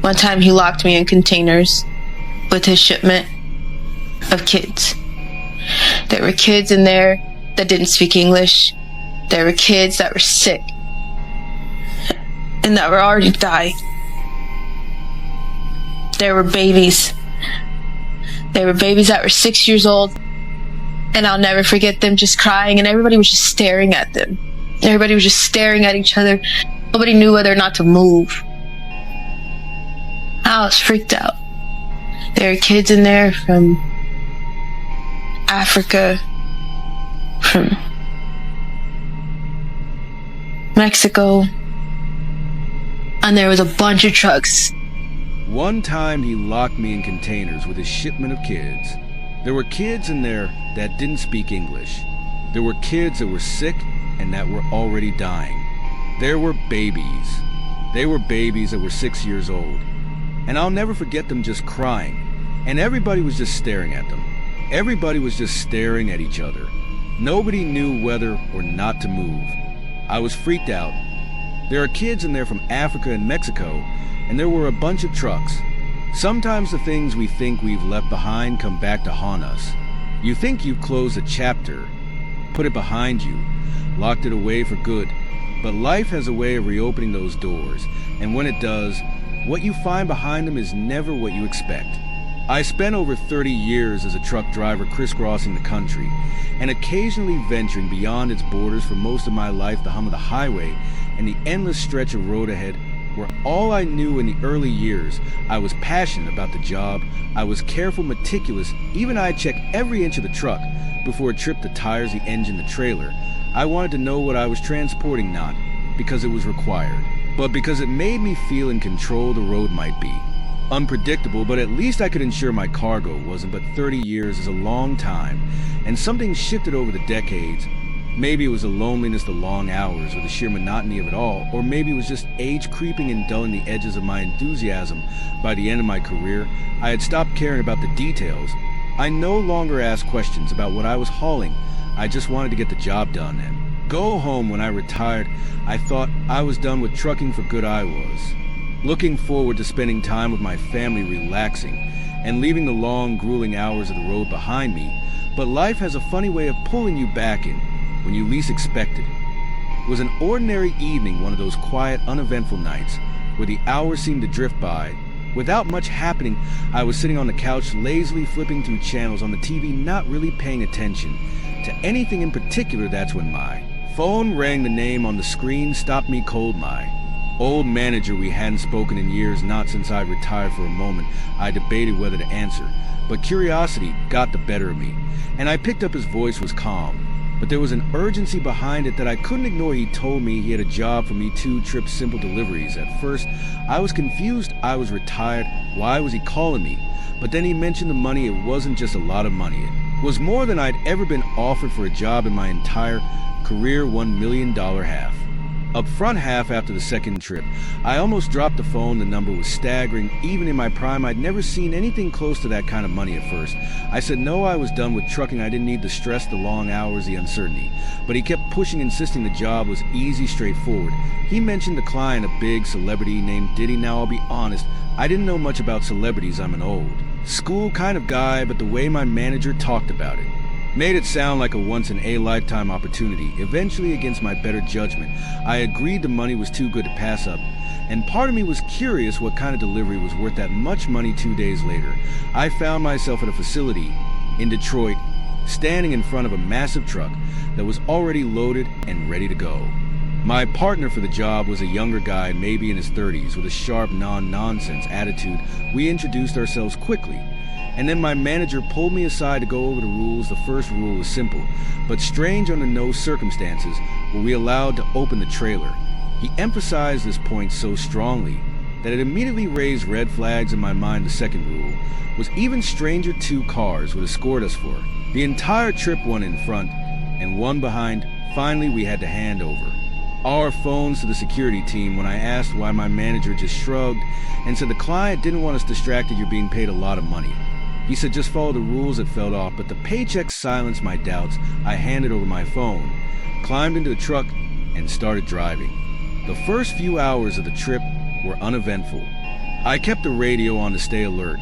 One time he locked me in containers with his shipment of kids. There were kids in there that didn't speak English. There were kids that were sick and that were already dying. There were babies. There were babies that were 6 years old, and I'll never forget them just crying, and everybody was just staring at them. Everybody was just staring at each other. Nobody knew whether or not to move. I was freaked out. There were kids in there from Africa, from Mexico, and there was a bunch of trucks. One time he locked me in containers with his shipment of kids. There were kids in there that didn't speak English. There were kids that were sick and that were already dying. There were babies. They were babies that were 6 years old. And I'll never forget them just crying. And everybody was just staring at them. Everybody was just staring at each other. Nobody knew whether or not to move. I was freaked out. There are kids in there from Africa and Mexico, and there were a bunch of trucks. Sometimes the things we think we've left behind come back to haunt us. You think you've closed a chapter, put it behind you, locked it away for good, but life has a way of reopening those doors, and when it does, what you find behind them is never what you expect. I spent over 30 years as a truck driver crisscrossing the country, and occasionally venturing beyond its borders for most of my life. The hum of the highway and the endless stretch of road ahead were all I knew in the early years. I was passionate about the job. I was careful, meticulous. Even I checked every inch of the truck before it tripped the tires, the engine, the trailer. I wanted to know what I was transporting, not because it was required, but because it made me feel in control. The road might be unpredictable, but at least I could ensure my cargo wasn't. But 30 years is a long time, and something shifted over the decades. Maybe it was the loneliness, the long hours, or the sheer monotony of it all, or maybe it was just age creeping and dulling the edges of my enthusiasm. By the end of my career, I had stopped caring about the details. I no longer asked questions about what I was hauling. I just wanted to get the job done and go home. When I retired, I thought I was done with trucking for good. I was looking forward to spending time with my family, relaxing, and leaving the long, grueling hours of the road behind me. But life has a funny way of pulling you back in when you least expect it. It was an ordinary evening, one of those quiet, uneventful nights where the hours seemed to drift by without much happening. I was sitting on the couch, lazily flipping through channels on the TV, not really paying attention to anything in particular. That's when my phone rang. The name on the screen stopped me cold. My old manager. We hadn't spoken in years, not since I'd retired. For a moment, I debated whether to answer, but curiosity got the better of me, and I picked up. His voice was calm, but there was an urgency behind it that I couldn't ignore. He told me he had a job for me, 2 trips, simple deliveries. At first, I was confused. I was retired. Why was he calling me? But then he mentioned the money. It wasn't just a lot of money. It was more than I'd ever been offered for a job in my entire career. $1 million half. Up front half after the second trip. I almost dropped the phone. The number was staggering. Even in my prime, I'd never seen anything close to that kind of money at first. I said no, I was done with trucking. I didn't need the stress, the long hours, the uncertainty. But he kept pushing, insisting the job was easy, straightforward. He mentioned the client, a big celebrity named Diddy. Now, I'll be honest, I didn't know much about celebrities. I'm an old school kind of guy, but the way my manager talked about it made it sound like a once-in-a-lifetime opportunity. Eventually, against my better judgment, I agreed the money was too good to pass up, and part of me was curious what kind of delivery was worth that much money. 2 days later, I found myself at a facility in Detroit, standing in front of a massive truck that was already loaded and ready to go. My partner for the job was a younger guy, maybe in his 30s, with a sharp, non-nonsense attitude. We introduced ourselves quickly, and then my manager pulled me aside to go over the rules. The first rule was simple, but strange. Under no circumstances were we allowed to open the trailer. He emphasized this point so strongly that it immediately raised red flags in my mind. The second rule was even stranger. 2 cars would escort us for the entire trip, one in front and one behind. Finally, we had to hand over our phones to the security team. When I asked why, my manager just shrugged and said the client didn't want us distracted. You're being paid a lot of money. He said just follow the rules. It felt off, but the paycheck silenced my doubts. I handed over my phone, climbed into the truck, and started driving. The first few hours of the trip were uneventful. I kept the radio on to stay alert,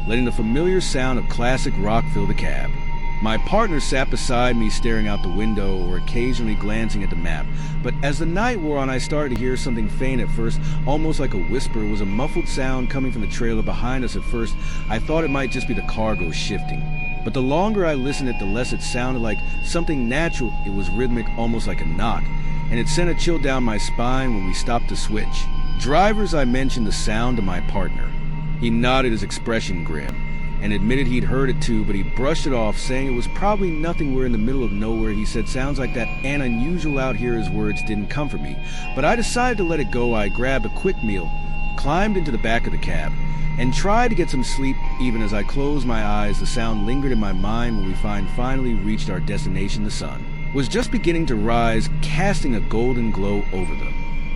letting the familiar sound of classic rock fill the cab. My partner sat beside me staring out the window or occasionally glancing at the map, but as the night wore on I started to hear something faint at first, almost like a whisper. It was a muffled sound coming from the trailer behind us. At first, I thought it might just be the cargo shifting. But the longer I listened the less it sounded like something natural. It was rhythmic, almost like a knock, and it sent a chill down my spine when we stopped to switch. Drivers, I mentioned the sound to my partner. He nodded, his expression grim, and admitted he'd heard it too, but he brushed it off, saying it was probably nothing. We're in the middle of nowhere. He said, sounds like that and unusual out here. His words didn't comfort me, but I decided to let it go. I grabbed a quick meal, climbed into the back of the cab, and tried to get some sleep. Even as I closed my eyes, the sound lingered in my mind when we finally reached our destination. The sun was just beginning to rise, casting a golden glow over the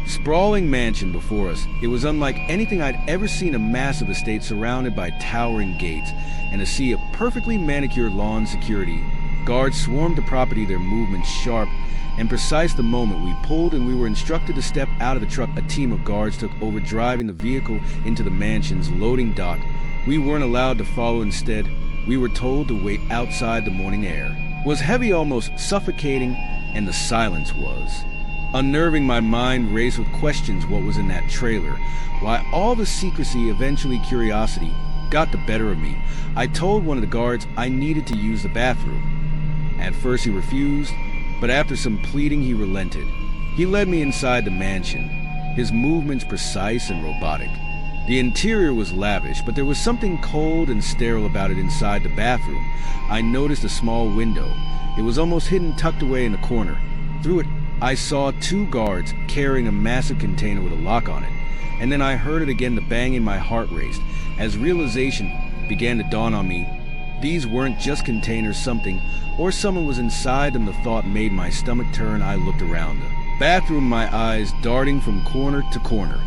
sprawling mansion before us. It was unlike anything I'd ever seen, a massive estate surrounded by towering gates and a sea of perfectly manicured lawn. Security guards swarmed the property, their movements sharp and precise. The moment we pulled and we were instructed to step out of the truck, a team of guards took over, driving the vehicle into the mansion's loading dock. We weren't allowed to follow. Instead, we were told to wait outside. The morning air was heavy, almost suffocating, and the silence was unnerving. My mind raced with questions. What was in that trailer? Why all the secrecy? Eventually, curiosity got the better of me. I told one of the guards I needed to use the bathroom. At first, he refused, but after some pleading, he relented. He led me inside the mansion, his movements precise and robotic. The interior was lavish, but there was something cold and sterile about it. Inside the bathroom, I noticed a small window. It was almost hidden, tucked away in the corner. Through it, I saw 2 guards carrying a massive container with a lock on it. And then I heard it again, the banging. My heart raced as realization began to dawn on me. These weren't just containers. Something or someone was inside them. The thought made my stomach turn. I looked around the bathroom, my eyes darting from corner to corner,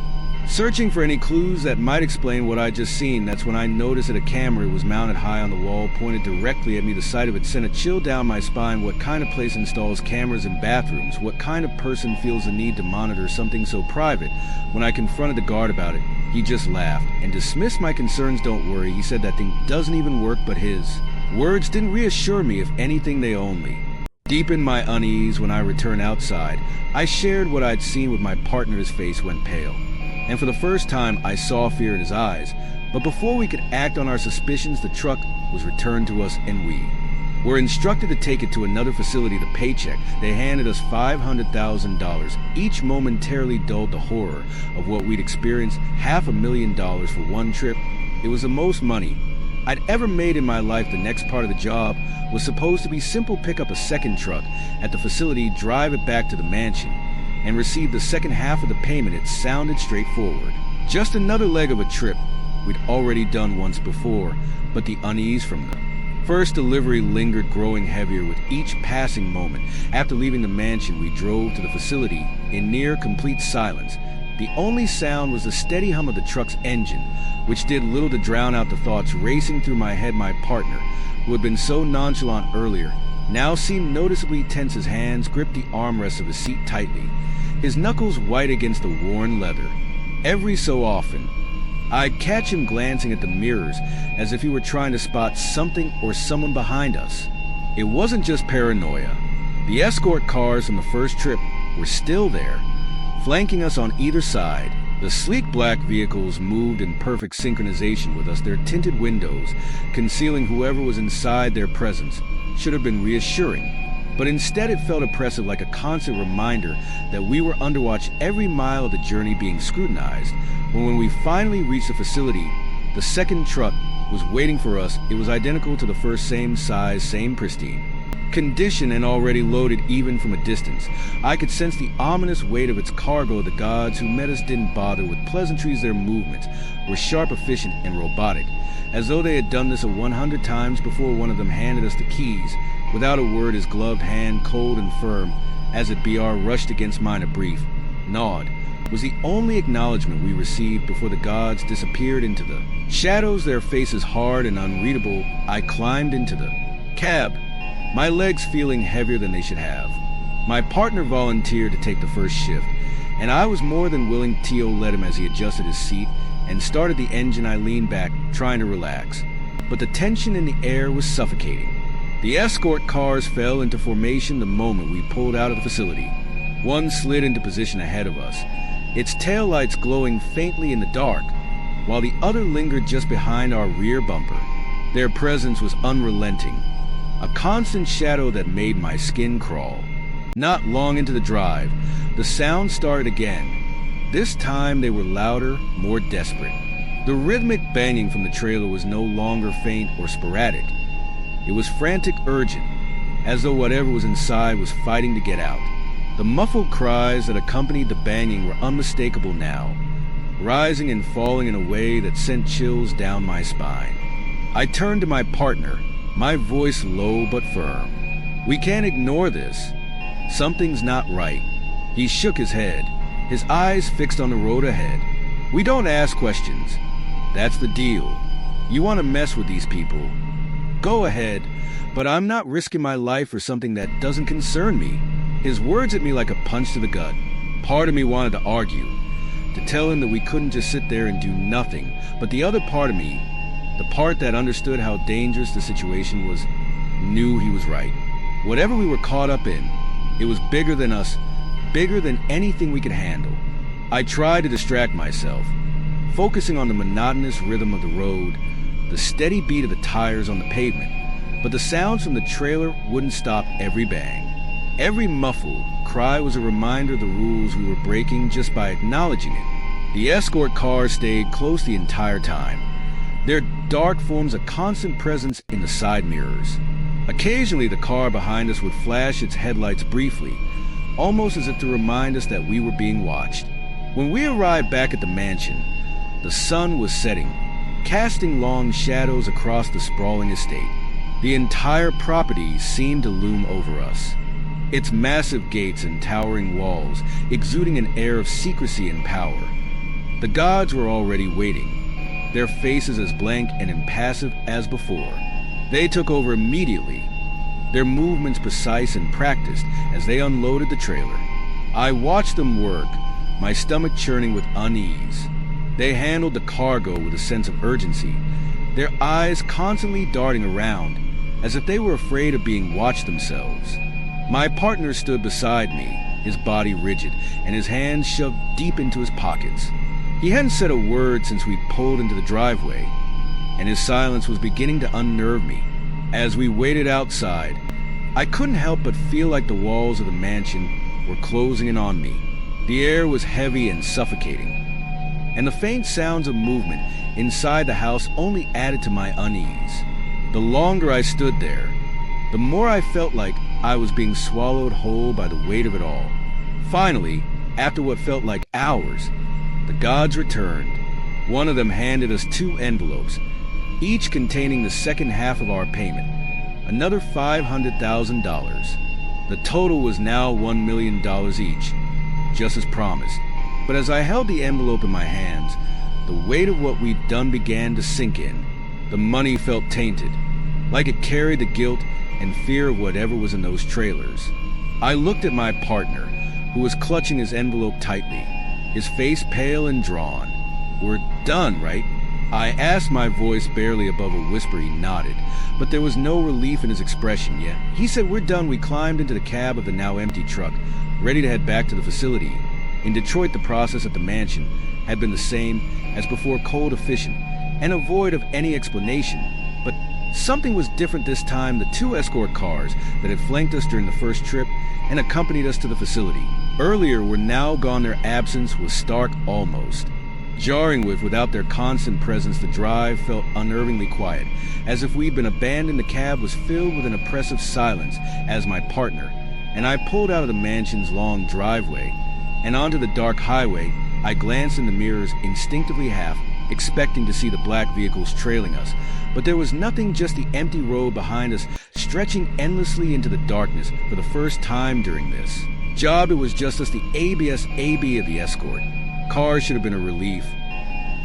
searching for any clues that might explain what I'd just seen. That's when I noticed that a camera was mounted high on the wall, pointed directly at me. The sight of it sent a chill down my spine. What kind of place installs cameras in bathrooms? What kind of person feels the need to monitor something so private? When I confronted the guard about it, he just laughed and dismissed my concerns. Don't worry, he said, that thing doesn't even work. But his words didn't reassure me. If anything, they only deepened my unease. When I returned outside, I shared what I'd seen with my partner. His face went pale, and for the first time I saw fear in his eyes. But before we could act on our suspicions, the truck was returned to us, and we were instructed to take it to another facility. The paycheck they handed us, $500,000 each, momentarily dulled the horror of what we'd experienced. $500,000 for one trip. It was the most money I'd ever made in my life. The next part of the job was supposed to be simple: pick up a second truck at the facility, drive it back to the mansion, and receive the second half of the payment. It sounded straightforward. Just another leg of a trip we'd already done once before, but the unease from the first delivery lingered, growing heavier with each passing moment. After leaving the mansion, we drove to the facility in near complete silence. The only sound was the steady hum of the truck's engine, which did little to drown out the thoughts racing through my head. My partner, who had been so nonchalant earlier, now seemed noticeably tense. His hands gripped the armrests of his seat tightly, his knuckles white against the worn leather. Every so often, I'd catch him glancing at the mirrors as if he were trying to spot something or someone behind us. It wasn't just paranoia. The escort cars from the first trip were still there, flanking us on either side. The sleek black vehicles moved in perfect synchronization with us, their tinted windows concealing whoever was inside. Their presence should have been reassuring, but instead it felt oppressive, like a constant reminder that we were under watch, every mile of the journey being scrutinized. When we finally reached the facility, the second truck was waiting for us. It was identical to the first, same size, same pristine condition, and already loaded. Even from a distance, I could sense the ominous weight of its cargo. The gods who met us didn't bother with pleasantries. Their movements were sharp, efficient, and robotic, as though they had done this 100 times before. One of them handed us the keys without a word, his gloved hand cold and firm as it rushed against mine. A brief nod was the only acknowledgement we received before the gods disappeared into the shadows, their faces hard and unreadable. I climbed into the cab, my legs feeling heavier than they should have. My partner volunteered to take the first shift, and I was more than willing. Tio led him as he adjusted his seat, and started the engine. I leaned back, trying to relax. But the tension in the air was suffocating. The escort cars fell into formation the moment we pulled out of the facility. One slid into position ahead of us, its taillights glowing faintly in the dark, while the other lingered just behind our rear bumper. Their presence was unrelenting, a constant shadow that made my skin crawl. Not long into the drive, the sound started again. This time they were louder, more desperate. The rhythmic banging from the trailer was no longer faint or sporadic. It was frantic, urgent, as though whatever was inside was fighting to get out. The muffled cries that accompanied the banging were unmistakable now, rising and falling in a way that sent chills down my spine. I turned to my partner, my voice low but firm. "We can't ignore this. Something's not right." He shook his head, his eyes fixed on the road ahead. "We don't ask questions. That's the deal. You want to mess with these people? Go ahead, but I'm not risking my life for something that doesn't concern me." His words hit me like a punch to the gut. Part of me wanted to argue, to tell him that we couldn't just sit there and do nothing, but the other part of me, the part that understood how dangerous the situation was, knew he was right. Whatever we were caught up in, it was bigger than us, bigger than anything we could handle. I tried to distract myself, focusing on the monotonous rhythm of the road, the steady beat of the tires on the pavement, but the sounds from the trailer wouldn't stop every bang. Every muffled cry was a reminder of the rules we were breaking just by acknowledging it. The escort cars stayed close the entire time, their dark forms a constant presence in the side mirrors. Occasionally the car behind us would flash its headlights briefly, almost as if to remind us that we were being watched. When we arrived back at the mansion, the sun was setting, casting long shadows across the sprawling estate. The entire property seemed to loom over us, its massive gates and towering walls exuding an air of secrecy and power. The gods were already waiting, their faces as blank and impassive as before. They took over immediately, their movements precise and practiced as they unloaded the trailer. I watched them work, my stomach churning with unease. They handled the cargo with a sense of urgency, their eyes constantly darting around, as if they were afraid of being watched themselves. My partner stood beside me, his body rigid, and his hands shoved deep into his pockets. He hadn't said a word since we pulled into the driveway, and his silence was beginning to unnerve me. As we waited outside, I couldn't help but feel like the walls of the mansion were closing in on me. The air was heavy and suffocating, and the faint sounds of movement inside the house only added to my unease. The longer I stood there, the more I felt like I was being swallowed whole by the weight of it all. Finally, after what felt like hours, the gods returned. One of them handed us 2 envelopes, each containing the second half of our payment, another $500,000. The total was now $1 million each, just as promised. But as I held the envelope in my hands, the weight of what we'd done began to sink in. The money felt tainted, like it carried the guilt and fear of whatever was in those trailers. I looked at my partner, who was clutching his envelope tightly, his face pale and drawn. "We're done, right?" I asked, my voice barely above a whisper. He nodded, but there was no relief in his expression yet. He said, "We're done." We climbed into the cab of the now empty truck, ready to head back to the facility. In Detroit, the process at the mansion had been the same as before, cold, efficient, and void of any explanation. But something was different this time. The 2 escort cars that had flanked us during the first trip and accompanied us to the facility earlier were now gone. Their absence was stark almost. Jarring without their constant presence, the drive felt unnervingly quiet, as if we'd been abandoned. The cab was filled with an oppressive silence as my partner and I pulled out of the mansion's long driveway and onto the dark highway. I glanced in the mirrors, instinctively half expecting to see the black vehicles trailing us, but there was nothing, just the empty road behind us stretching endlessly into the darkness. For the first time during this job, it was just us, the ABS AB of the escort. Cars should have been a relief,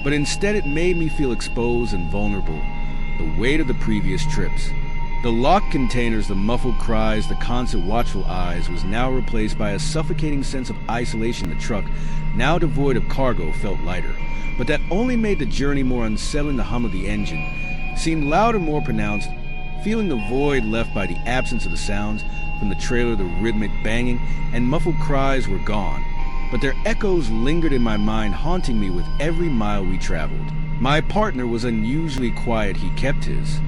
but instead it made me feel exposed and vulnerable, the weight of the previous trips. The locked containers, the muffled cries, the constant watchful eyes was now replaced by a suffocating sense of isolation. The truck, now devoid of cargo, felt lighter, but that only made the journey more unsettling. The hum of the engine seemed louder, more pronounced, feeling the void left by the absence of the sounds from the trailer. The rhythmic banging and muffled cries were gone, but their echoes lingered in my mind, haunting me with every mile we traveled. My partner was unusually quiet. He kept his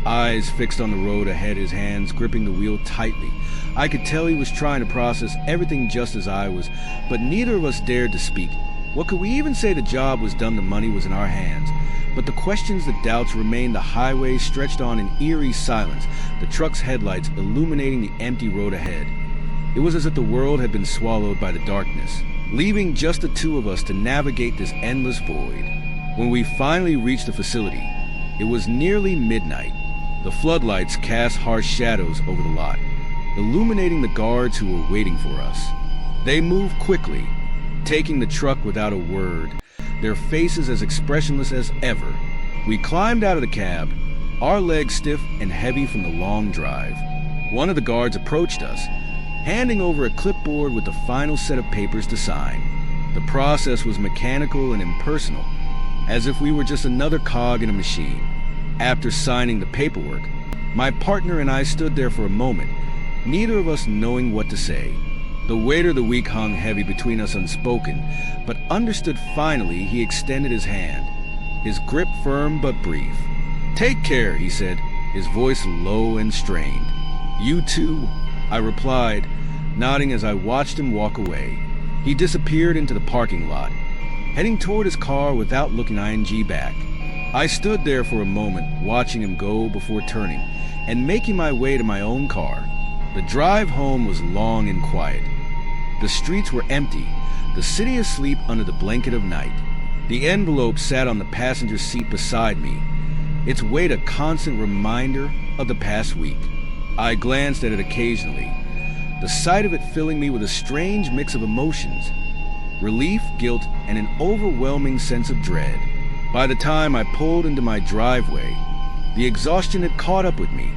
eyes fixed on the road ahead, his hands gripping the wheel tightly. I could tell he was trying to process everything just as I was, but neither of us dared to speak. What could we even say? The job was done, the money was in our hands. But the questions, the doubts remained. The highway stretched on in eerie silence, the truck's headlights illuminating the empty road ahead. It was as if the world had been swallowed by the darkness, leaving just the two of us to navigate this endless void. When we finally reached the facility, it was nearly midnight. The floodlights cast harsh shadows over the lot, illuminating the guards who were waiting for us. They moved quickly, taking the truck without a word, their faces as expressionless as ever. We climbed out of the cab, our legs stiff and heavy from the long drive. One of the guards approached us, handing over a clipboard with the final set of papers to sign. The process was mechanical and impersonal, as if we were just another cog in a machine. After signing the paperwork, my partner and I stood there for a moment, neither of us knowing what to say. The weight of the week hung heavy between us, unspoken, but understood. Finally, he extended his hand, his grip firm but brief. "Take care," he said, his voice low and strained. "You too," I replied, nodding as I watched him walk away. He disappeared into the parking lot, heading toward his car without looking back. I stood there for a moment, watching him go before turning and making my way to my own car. The drive home was long and quiet. The streets were empty, the city asleep under the blanket of night. The envelope sat on the passenger seat beside me, its weight a constant reminder of the past week. I glanced at it occasionally, the sight of it filling me with a strange mix of emotions: relief, guilt, and an overwhelming sense of dread. By the time I pulled into my driveway, the exhaustion had caught up with me.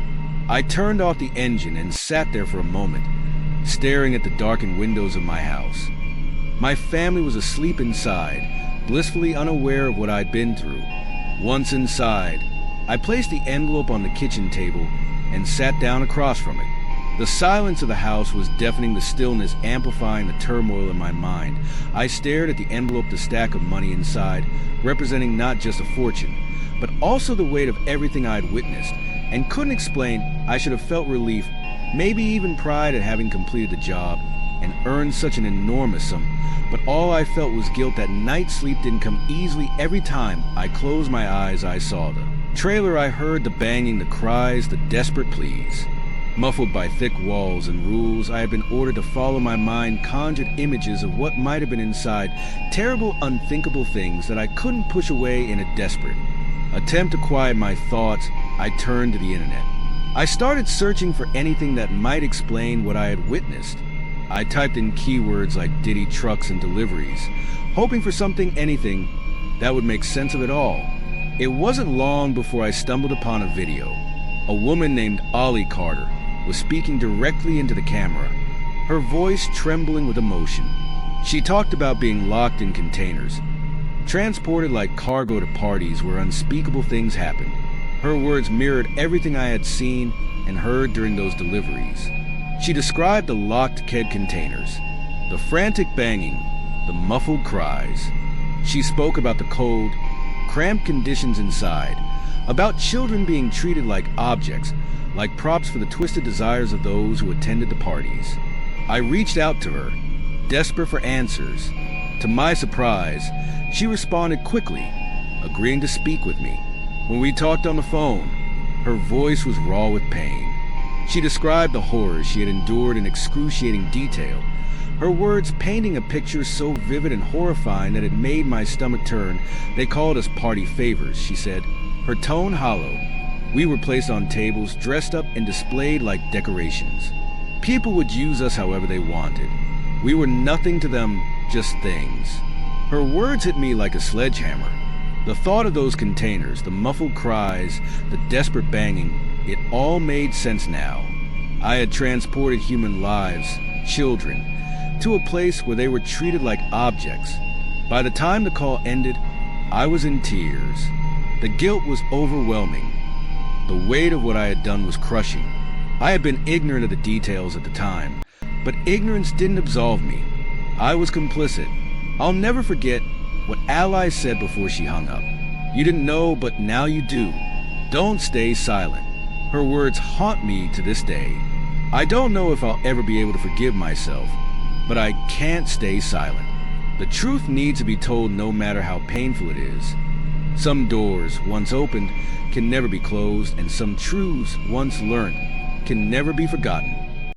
I turned off the engine and sat there for a moment, staring at the darkened windows of my house. My family was asleep inside, blissfully unaware of what I'd been through. Once inside, I placed the envelope on the kitchen table and sat down across from it. The silence of the house was deafening, the stillness amplifying the turmoil in my mind. I stared at the envelope, the stack of money inside, representing not just a fortune, but also the weight of everything I'd witnessed, and couldn't explain. I should have felt relief, maybe even pride at having completed the job and earned such an enormous sum, but all I felt was guilt. That night sleep didn't come easily. Every time I closed my eyes, I saw the trailer. I heard the banging, the cries, the desperate pleas. Muffled by thick walls and rules I had been ordered to follow, my mind conjured images of what might have been inside, terrible, unthinkable things that I couldn't push away. In a desperate attempt to quiet my thoughts, I turned to the internet. I started searching for anything that might explain what I had witnessed. I typed in keywords like Diddy trucks and deliveries, hoping for something, anything, that would make sense of it all. It wasn't long before I stumbled upon a video. A woman named Ollie Carter was speaking directly into the camera, her voice trembling with emotion. She talked about being locked in containers, transported like cargo to parties where unspeakable things happened. Her words mirrored everything I had seen and heard during those deliveries. She described the locked keg containers, the frantic banging, the muffled cries. She spoke about the cold, cramped conditions inside, about children being treated like objects, like props for the twisted desires of those who attended the parties. I reached out to her, desperate for answers. To my surprise, she responded quickly, agreeing to speak with me. When we talked on the phone, her voice was raw with pain. She described the horrors she had endured in excruciating detail, her words painting a picture so vivid and horrifying that it made my stomach turn. "They called us party favors," she said, her tone hollow. "We were placed on tables, dressed up and displayed like decorations. People would use us however they wanted. We were nothing to them, just things." Her words hit me like a sledgehammer. The thought of those containers, the muffled cries, the desperate banging, it all made sense now. I had transported human lives, children, to a place where they were treated like objects. By the time the call ended, I was in tears. The guilt was overwhelming. The weight of what I had done was crushing. I had been ignorant of the details at the time, but ignorance didn't absolve me. I was complicit. I'll never forget what Ally said before she hung up. "You didn't know, but now you do. Don't stay silent." Her words haunt me to this day. I don't know if I'll ever be able to forgive myself, but I can't stay silent. The truth needs to be told no matter how painful it is. Some doors, once opened, can never be closed, and some truths, once learnt, can never be forgotten.